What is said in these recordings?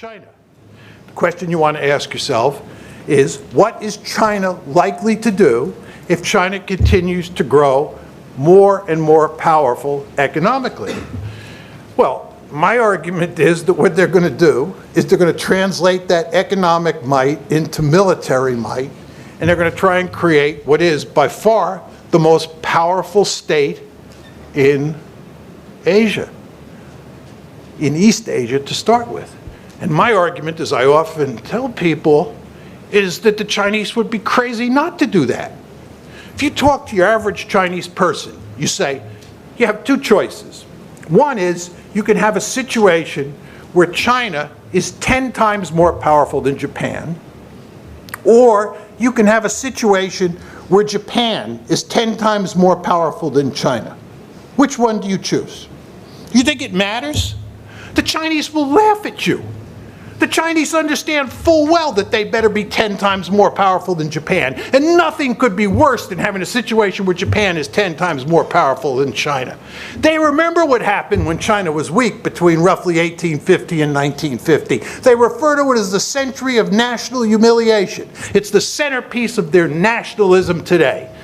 China. The question you want to ask yourself is, what is China likely to do if China continues to grow more and more powerful economically? Well, my argument is that what they're going to do is they're going to translate that economic might into military might, and they're going to try and create what is by far the most powerful state in Asia, in East Asia to start with. And my argument, as I often tell people, is that the Chinese would be crazy not to do that. If you talk to your average Chinese person, you say, you have two choices. One is you can have a situation where China is 10 times more powerful than Japan, or you can have a situation where Japan is 10 times more powerful than China. Which one do you choose? Do you think it matters? The Chinese will laugh at you. The Chinese understand full well that they better be 10 times more powerful than Japan. And nothing could be worse than having a situation where Japan is 10 times more powerful than China. They remember what happened when China was weak between roughly 1850 and 1950. They refer to it as the century of national humiliation. It's the centerpiece of their nationalism today.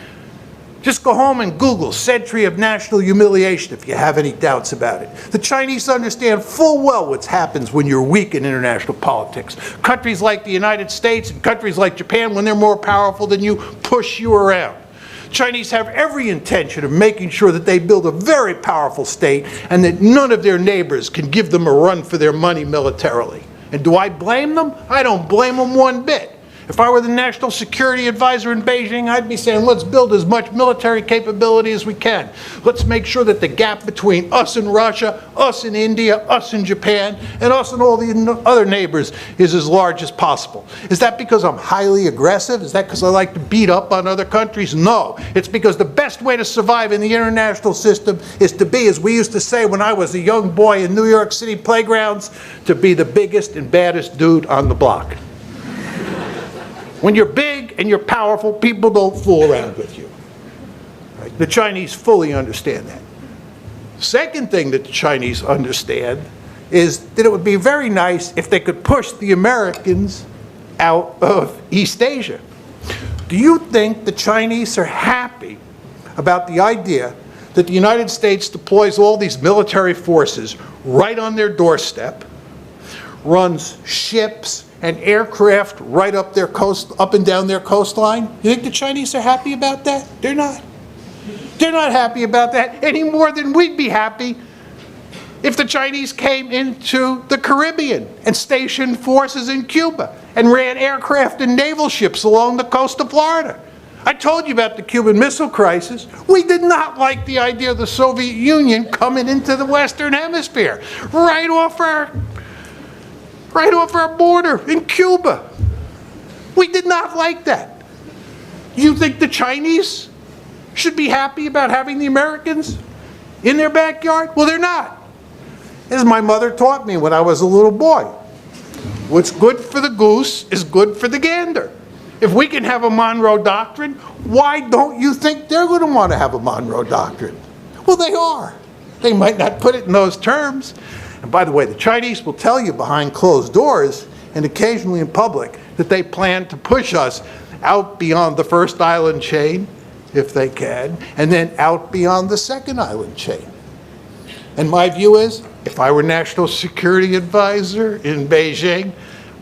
Just go home and Google century of national humiliation if you have any doubts about it. The Chinese understand full well what happens when you're weak in international politics. Countries like the United States and countries like Japan, when they're more powerful than you, push you around. Chinese have every intention of making sure that they build a very powerful state and that none of their neighbors can give them a run for their money militarily. And do I blame them? I don't blame them one bit. If I were the national security advisor in Beijing, I'd be saying, let's build as much military capability as we can. Let's make sure that the gap between us and Russia, us and India, us and Japan, and us and all the other neighbors is as large as possible. Is that because I'm highly aggressive? Is that because I like to beat up on other countries? No. It's because the best way to survive in the international system is to be, as we used to say when I was a young boy in New York City playgrounds, to be the biggest and baddest dude on the block. When you're big and you're powerful, people don't fool around with you. Right? The Chinese fully understand that. Second thing that the Chinese understand is that it would be very nice if they could push the Americans out of East Asia. Do you think the Chinese are happy about the idea that the United States deploys all these military forces right on their doorstep, runs ships and aircraft right up their coast, up and down their coastline? You think the Chinese are happy about that? They're not. They're not happy about that any more than we'd be happy if the Chinese came into the Caribbean and stationed forces in Cuba and ran aircraft and naval ships along the coast of Florida. I told you about the Cuban Missile Crisis. We did not like the idea of the Soviet Union coming into the Western Hemisphere, right off our border in Cuba. We did not like that. You think the Chinese should be happy about having the Americans in their backyard? Well, they're not. As my mother taught me when I was a little boy, what's good for the goose is good for the gander. If we can have a Monroe Doctrine, why don't you think they're going to want to have a Monroe Doctrine? Well, they are. They might not put it in those terms. And by the way, the Chinese will tell you behind closed doors and occasionally in public that they plan to push us out beyond the first island chain, if they can, and then out beyond the second island chain. And my view is, if I were National Security Advisor in Beijing,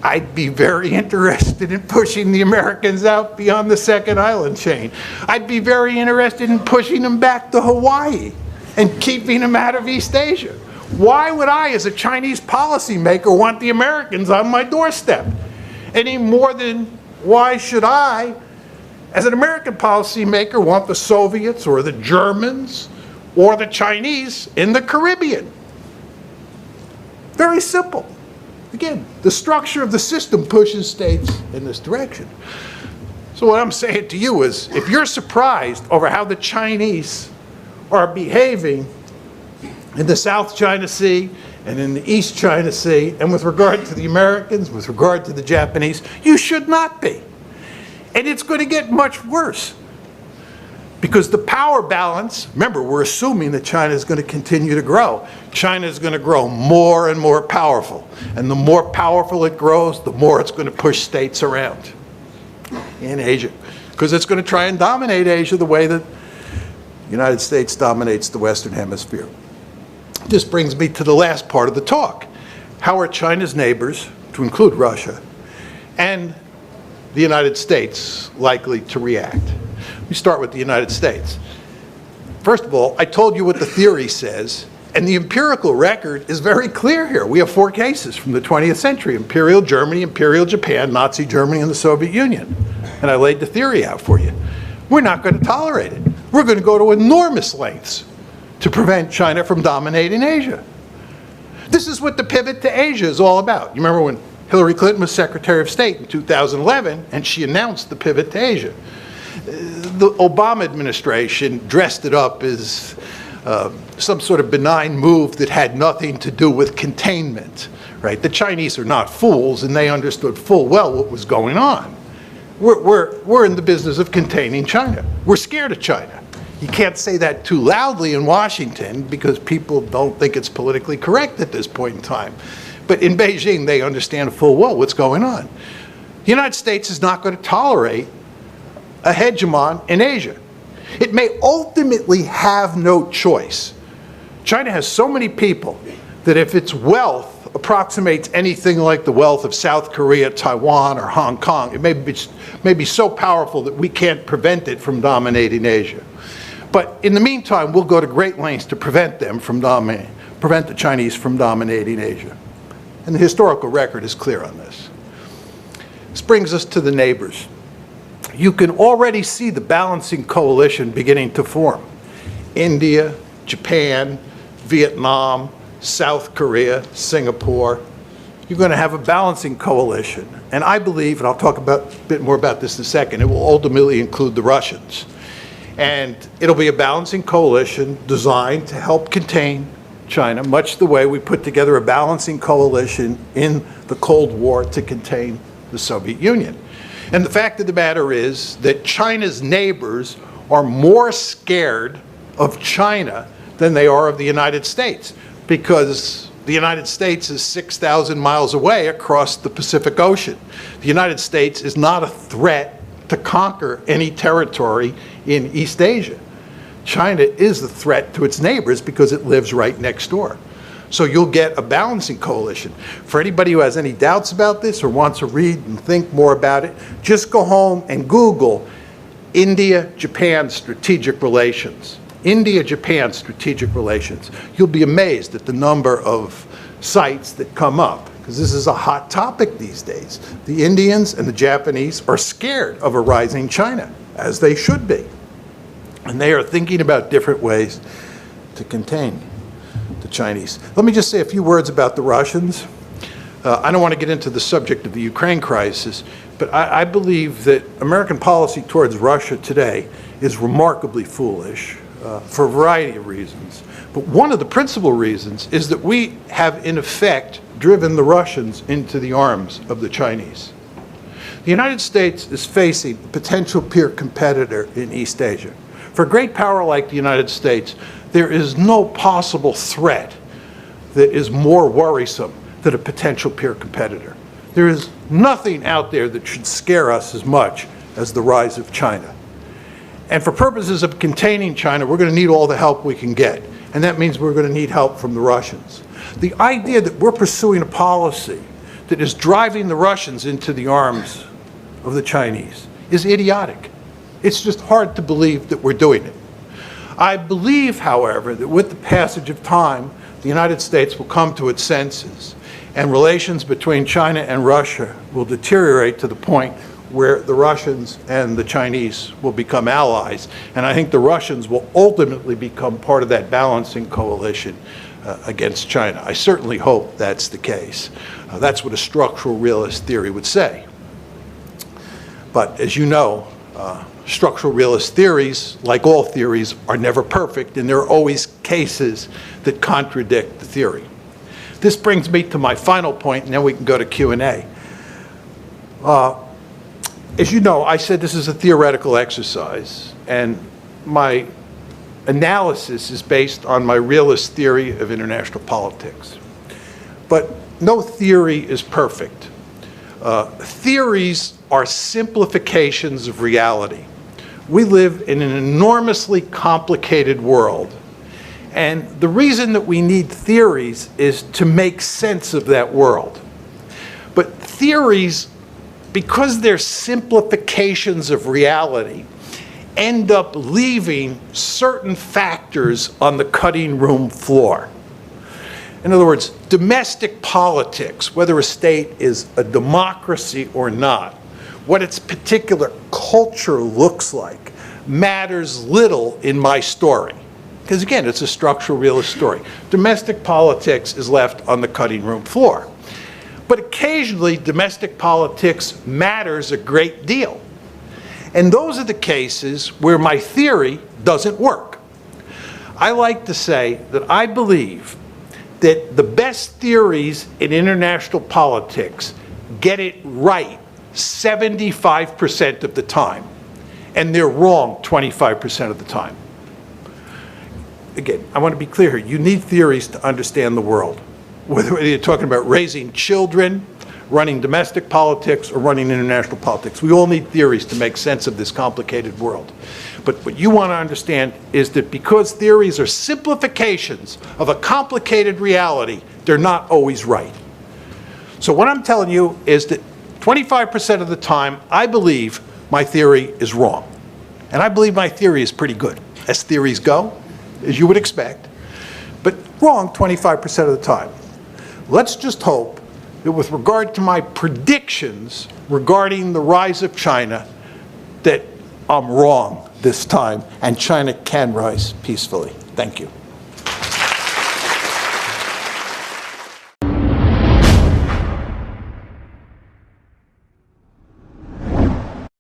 I'd be very interested in pushing the Americans out beyond the second island chain. I'd be very interested in pushing them back to Hawaii and keeping them out of East Asia. Why would I, as a Chinese policymaker, want the Americans on my doorstep? Any more than why should I, as an American policymaker, want the Soviets or the Germans or the Chinese in the Caribbean? Very simple. Again, the structure of the system pushes states in this direction. So what I'm saying to you is, if you're surprised over how the Chinese are behaving in the South China Sea and in the East China Sea, and with regard to the Americans, with regard to the Japanese, you should not be. And it's going to get much worse. Because the power balance, remember, we're assuming that China is going to continue to grow. China is going to grow more and more powerful. And the more powerful it grows, the more it's going to push states around in Asia. Because it's going to try and dominate Asia the way that the United States dominates the Western Hemisphere. This brings me to the last part of the talk. How are China's neighbors, to include Russia, and the United States likely to react? We start with the United States. First of all, I told you what the theory says, and the empirical record is very clear here. We have 4 cases from the 20th century: Imperial Germany, Imperial Japan, Nazi Germany, and the Soviet Union. And I laid the theory out for you. We're not going to tolerate it. We're going to go to enormous lengths to prevent China from dominating Asia. This is what the pivot to Asia is all about. You remember when Hillary Clinton was Secretary of State in 2011, and she announced the pivot to Asia. The Obama administration dressed it up as some sort of benign move that had nothing to do with containment, right? The Chinese are not fools, and they understood full well what was going on. We're in the business of containing China. We're scared of China. You can't say that too loudly in Washington because people don't think it's politically correct at this point in time. But in Beijing, they understand full well what's going on. The United States is not going to tolerate a hegemon in Asia. It may ultimately have no choice. China has so many people that if its wealth approximates anything like the wealth of South Korea, Taiwan, or Hong Kong, it may be so powerful that we can't prevent it from dominating Asia. But in the meantime, we'll go to great lengths to prevent the Chinese from dominating Asia. And the historical record is clear on this. This brings us to the neighbors. You can already see the balancing coalition beginning to form. India, Japan, Vietnam, South Korea, Singapore. You're going to have a balancing coalition. And I believe, and I'll talk a bit more about this in a second, it will ultimately include the Russians. And it'll be a balancing coalition designed to help contain China, much the way we put together a balancing coalition in the Cold War to contain the Soviet Union. And the fact of the matter is that China's neighbors are more scared of China than they are of the United States, because the United States is 6,000 miles away across the Pacific Ocean. The United States is not a threat to conquer any territory in East Asia. China is a threat to its neighbors because it lives right next door. So you'll get a balancing coalition. For anybody who has any doubts about this or wants to read and think more about it, just go home and Google India-Japan strategic relations. India-Japan strategic relations. You'll be amazed at the number of sites that come up, because this is a hot topic these days. The Indians and the Japanese are scared of a rising China, as they should be. And they are thinking about different ways to contain the Chinese. Let me just say a few words about the Russians. I don't want to get into the subject of the Ukraine crisis, but I believe that American policy towards Russia today is remarkably foolish for a variety of reasons. But one of the principal reasons is that we have, in effect, driven the Russians into the arms of the Chinese. The United States is facing a potential peer competitor in East Asia. For a great power like the United States, there is no possible threat that is more worrisome than a potential peer competitor. There is nothing out there that should scare us as much as the rise of China. And for purposes of containing China, we're going to need all the help we can get. And that means we're going to need help from the Russians. The idea that we're pursuing a policy that is driving the Russians into the arms of the Chinese is idiotic. It's just hard to believe that we're doing it. I believe, however, that with the passage of time, the United States will come to its senses, and relations between China and Russia will deteriorate to the point where the Russians and the Chinese will become allies. And I think the Russians will ultimately become part of that balancing coalition against China. I certainly hope that's the case. That's what a structural realist theory would say. But as you know, structural realist theories, like all theories, are never perfect, and there are always cases that contradict the theory. This brings me to my final point, and then we can go to Q&A. As you know, I said this is a theoretical exercise, and my analysis is based on my realist theory of international politics. But no theory is perfect. Theories are simplifications of reality. We live in an enormously complicated world. And the reason that we need theories is to make sense of that world. But theories, because they're simplifications of reality, end up leaving certain factors on the cutting room floor. In other words, domestic politics, whether a state is a democracy or not, what its particular culture looks like, matters little in my story. Because again, it's a structural realist story. Domestic politics is left on the cutting room floor. But occasionally, domestic politics matters a great deal. And those are the cases where my theory doesn't work. I like to say that I believe that the best theories in international politics get it right 75% of the time, and they're wrong 25% of the time. Again, I want to be clear here. You need theories to understand the world. Whether you're talking about raising children, running domestic politics, or running international politics. We all need theories to make sense of this complicated world. But what you want to understand is that because theories are simplifications of a complicated reality, they're not always right. So what I'm telling you is that 25% of the time, I believe my theory is wrong. And I believe my theory is pretty good, as theories go, as you would expect, but wrong 25% of the time. Let's just hope that with regard to my predictions regarding the rise of China, that I'm wrong this time, and China can rise peacefully. Thank you.